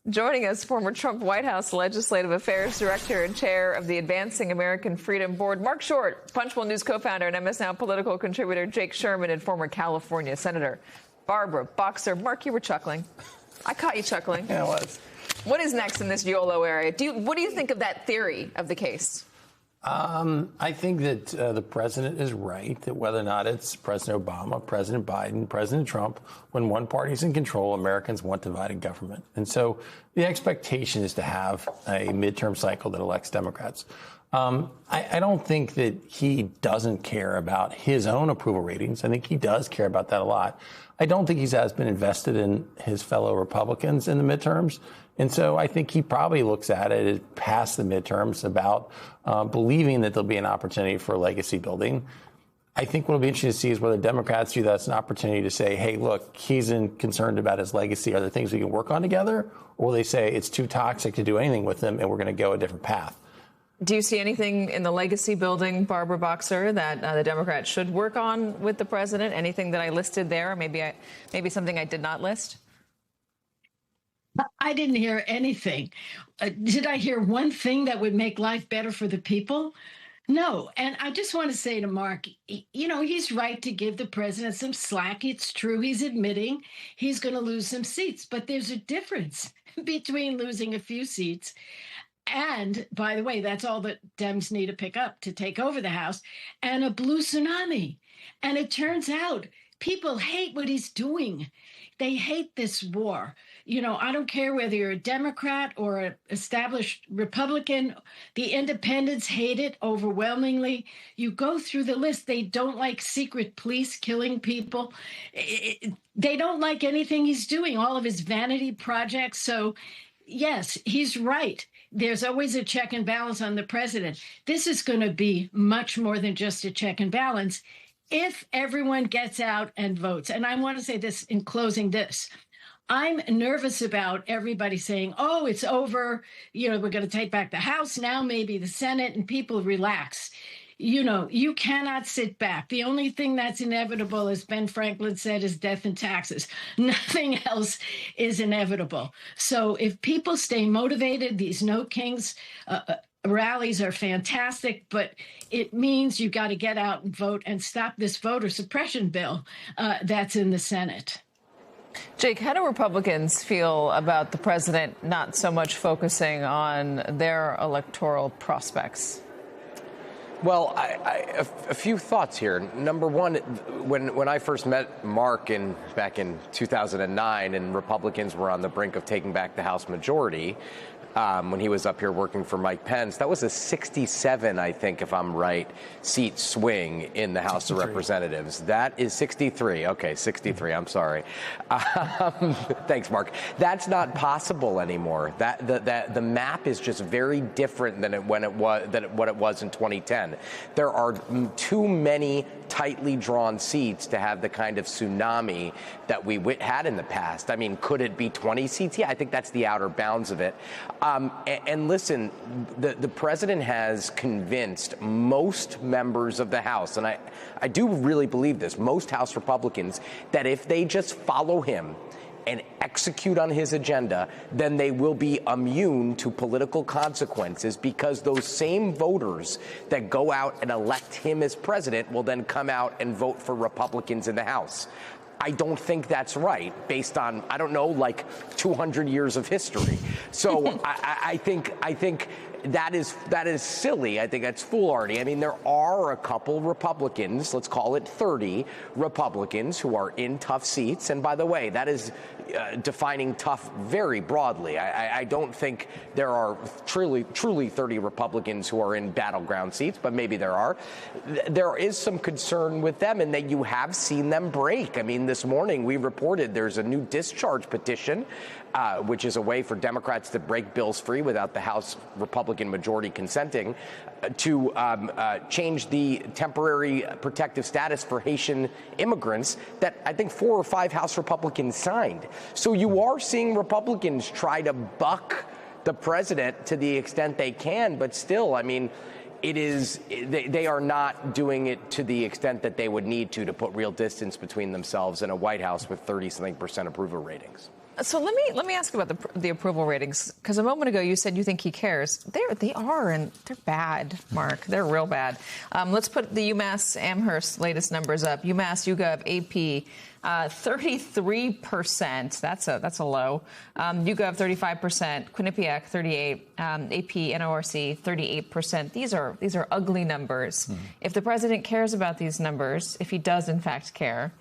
Joining us, former Trump White House Legislative Affairs Director and Chair of the Advancing American Freedom Board, Mark Short, Punchbowl News co-founder and MS Now political contributor Jake Sherman, and former California Senator Barbara Boxer. Mark, you were chuckling. I caught you chuckling. Yeah, I was. What is next in this YOLO area? What do you think of that theory of the case? I think that the president is right, that whether or not it's President Obama, President Biden, President Trump, when one party's in control, Americans want divided government. And so the expectation is to have a midterm cycle that elects Democrats. I don't think that he doesn't care about his own approval ratings. I think he does care about that a lot. I don't think he's as been invested in his fellow Republicans in the midterms. And so I think he probably looks at it as past the midterms about believing that there'll be an opportunity for legacy building. I think what'll be interesting to see is whether Democrats view that as an opportunity to say, hey, look, he's concerned about his legacy. Are there things we can work on together? Or will they say it's too toxic to do anything with him and we're going to go a different path? Do you see anything in the legacy building, Barbara Boxer, that the Democrats should work on with the president? Anything that I listed there? Maybe something I did not list? I didn't hear anything. Did I hear one thing that would make life better for the people? No. And I just want to say to Mark, you know, he's right to give the president some slack. It's true. He's admitting he's going to lose some seats. But there's a difference between losing a few seats. And by the way, that's all that Dems need to pick up to take over the House, and a blue tsunami. And it turns out people hate what he's doing. They hate this war. You know, I don't care whether you're a Democrat or an established Republican. The independents hate it overwhelmingly. You go through the list. They don't like secret police killing people. They don't like anything he's doing, all of his vanity projects. So, yes, he's right. There's always a check and balance on the president. This is going to be much more than just a check and balance if everyone gets out and votes. And I want to say this in closing this. I'm nervous about everybody saying, oh, it's over. You know, we're going to take back the House now, maybe the Senate, and people relax. You know, you cannot sit back. The only thing that's inevitable, as Ben Franklin said, is death and taxes. Nothing else is inevitable. So if people stay motivated, these No Kings rallies are fantastic, but it means you got to get out and vote and stop this voter suppression bill that's in the Senate. Jake, how do Republicans feel about the president not so much focusing on their electoral prospects? Well, a few thoughts here. Number one, when I first met Mark back in 2009 and Republicans were on the brink of taking back the House majority, when he was up here working for Mike Pence, that was a 67, I think, if I'm right, seat swing in the House 63. Of Representatives. That is 63. Okay, 63. I'm sorry. Thanks, Mark. That's not possible anymore. The map is just very different than what it was in 2010. There are too many tightly drawn seats to have the kind of tsunami that we had in the past. I mean, could it be 20 seats? Yeah, I think that's the outer bounds of it. And listen, the president has convinced most members of the House, and I do really believe this, most House Republicans, that if they just follow him and execute on his agenda, then they will be immune to political consequences, because those same voters that go out and elect him as president will then come out and vote for Republicans in the House. I don't think that's right, based on, I don't know, like 200 years of history. So I think that is silly. I think that's foolhardy. I mean, there are a couple Republicans, let's call it 30 Republicans, who are in tough seats. And by the way, that is defining tough very broadly. I don't think there are truly 30 Republicans who are in battleground seats, but maybe there are. There is some concern with them, and that you have seen them break. I mean, this morning we reported there's a new discharge petition, which is a way for Democrats to break bills free without the House Republican majority consenting, to change the temporary protective status for Haitian immigrants that I think 4 or 5 House Republicans signed. So you are seeing Republicans try to buck the president to the extent they can, but still, I mean, they are not doing it to the extent that they would need to put real distance between themselves and a White House with 30-something% approval ratings. So let me ask about the approval ratings, because a moment ago you said you think he cares. They are, and they're bad, Mark. They're real bad. Let's put the UMass Amherst latest numbers up. UMass, YouGov, AP, 33%. That's a low. YouGov 35%, Quinnipiac 38, AP, NORC 38%. These are ugly numbers. Mm-hmm. If the president cares about these numbers, if he does in fact care,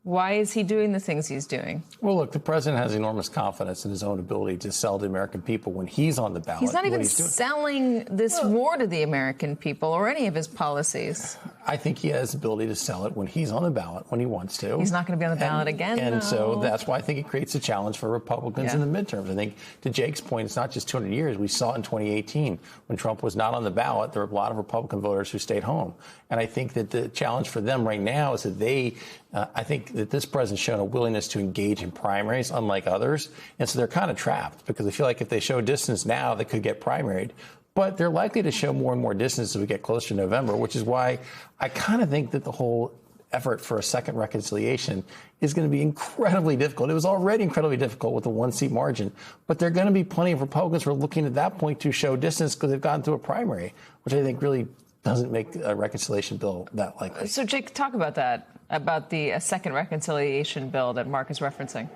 why is he doing the things he's doing? Well, look, the president has enormous confidence in his own ability to sell to the American people when he's on the ballot. He's not even selling this war to the American people or any of his policies. I think he has the ability to sell it when he's on the ballot, when he wants to. He's not going to be on the ballot again, And though. so that's why I think it creates a challenge for Republicans in the midterms. I think, to Jake's point, it's not just 200 years. We saw it in 2018 when Trump was not on the ballot. There were a lot of Republican voters who stayed home. And I think that the challenge for them right now is that I think that this president's shown a willingness to engage in primaries, unlike others. And so they're kind of trapped because they feel like if they show distance now, they could get primaried. But they're likely to show more and more distance as we get closer to November, which is why I kind of think that the whole effort for a second reconciliation is going to be incredibly difficult. It was already incredibly difficult with a one-seat margin. But there are going to be plenty of Republicans who are looking at that point to show distance because they've gotten through a primary, which I think really doesn't make a reconciliation bill that likely. So, Jake, talk about that, about the second reconciliation bill that Mark is referencing.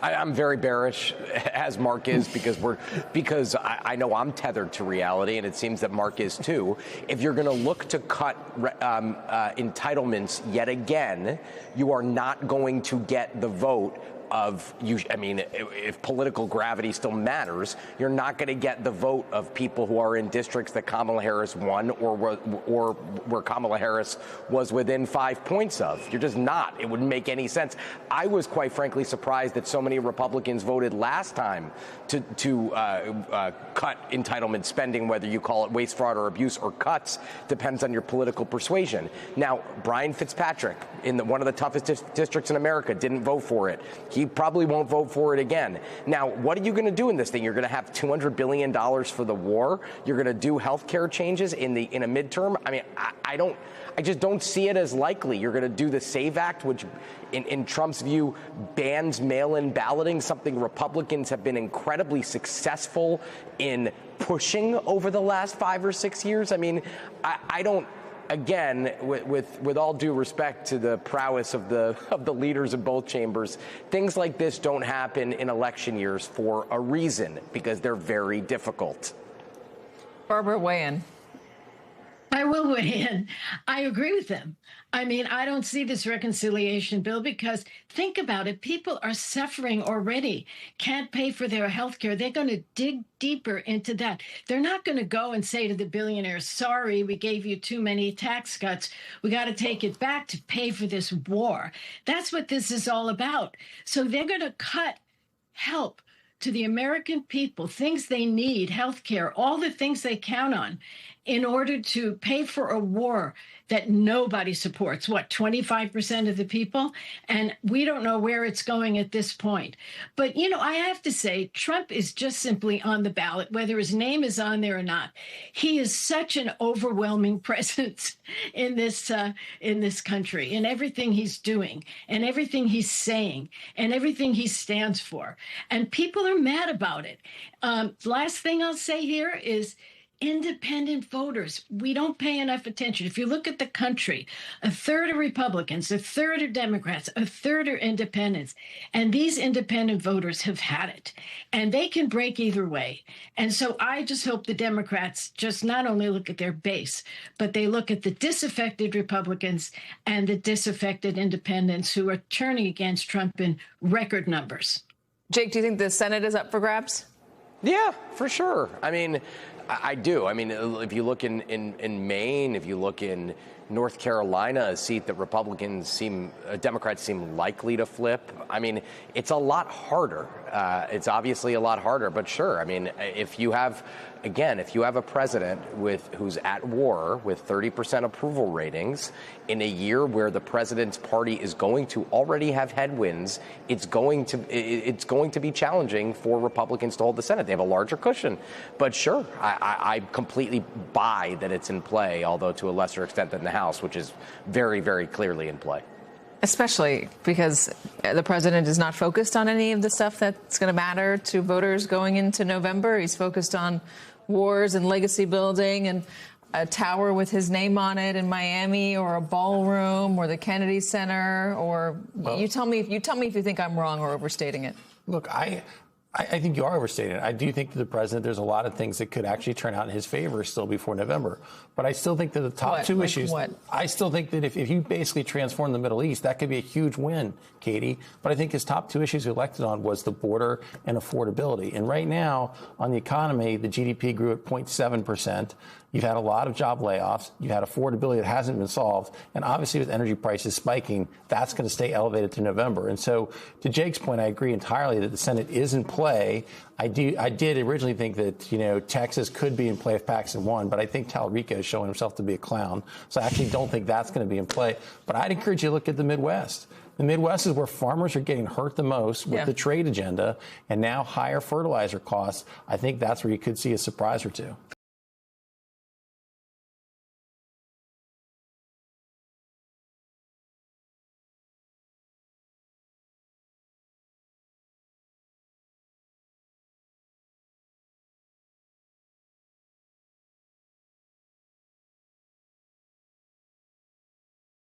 I'm very bearish, as Mark is, because I know I'm tethered to reality, and it seems that Mark is too. If you're going to look to cut entitlements yet again, you are not going to get the vote of you. I mean, if political gravity still matters, you're not going to get the vote of people who are in districts that Kamala Harris won or where Kamala Harris was within 5 points of. You're just not. It wouldn't make any sense. I was quite frankly surprised that so many Republicans voted last time to cut entitlement spending, whether you call it waste, fraud, or abuse, or cuts, depends on your political persuasion. Now, Brian Fitzpatrick, in one of the toughest districts in America, didn't vote for it. He probably won't vote for it again. Now, what are you going to do in this thing? You're going to have $200 billion for the war. You're going to do health care changes in a midterm. I mean, I just don't see it as likely. You're going to do the SAVE Act, which in Trump's view bans mail-in balloting, something Republicans have been incredibly successful in pushing over the last 5 or 6 years. I mean, I don't. Again, with all due respect to the prowess of the leaders in both chambers, things like this don't happen in election years for a reason, because they're very difficult. Barbara, weigh in. I will weigh in. I agree with them. I mean, I don't see this reconciliation bill because think about it. People are suffering already, can't pay for their health care. They're going to dig deeper into that. They're not going to go and say to the billionaires, sorry, we gave you too many tax cuts. We got to take it back to pay for this war. That's what this is all about. So they're going to cut help to the American people, things they need, health care, all the things they count on in order to pay for a war that nobody supports. What, 25% of the people? And we don't know where it's going at this point. But, you know, I have to say, Trump is just simply on the ballot, whether his name is on there or not. He is such an overwhelming presence in this country, in everything he's doing and everything he's saying and everything he stands for. And people are mad about it. Last thing I'll say here is, independent voters, we don't pay enough attention. If you look at the country, a third are Republicans, a third are Democrats, a third are independents. And these independent voters have had it. And they can break either way. And so I just hope the Democrats just not only look at their base, but they look at the disaffected Republicans and the disaffected independents who are turning against Trump in record numbers. Jake, do you think the Senate is up for grabs? Yeah, for sure. I mean, I do. I mean, if you look in Maine, if you look in North Carolina, a seat that Democrats seem likely to flip. I mean, it's a lot harder. It's obviously a lot harder, but sure. I mean, if you have a president who's at war with 30% approval ratings in a year where the president's party is going to already have headwinds, it's going to be challenging for Republicans to hold the Senate. They have a larger cushion, but sure, I completely buy that it's in play, although to a lesser extent than the House, which is very, very clearly in play. Especially because the president is not focused on any of the stuff that's going to matter to voters going into November. He's focused on wars and legacy building and a tower with his name on it in Miami, or a ballroom, or the Kennedy Center, or you tell me if you think I'm wrong or overstating it. Look, I think you are overstating it. I do think that the president, there's a lot of things that could actually turn out in his favor still before November. But I still think that the top two issues, I still think that if you basically transform the Middle East, that could be a huge win, Katie. But I think his top two issues he elected on was the border and affordability. And right now, on the economy, the GDP grew at 0.7%. You've had a lot of job layoffs. You've had affordability that hasn't been solved. And obviously, with energy prices spiking, that's going to stay elevated to November. And so, to Jake's point, I agree entirely that the Senate is in play. I did originally think that, Texas could be in play if Paxton won, but I think Talarico is showing himself to be a clown. So I actually don't think that's going to be in play. But I'd encourage you to look at the Midwest. The Midwest is where farmers are getting hurt the most with the trade agenda and now higher fertilizer costs. I think that's where you could see a surprise or two.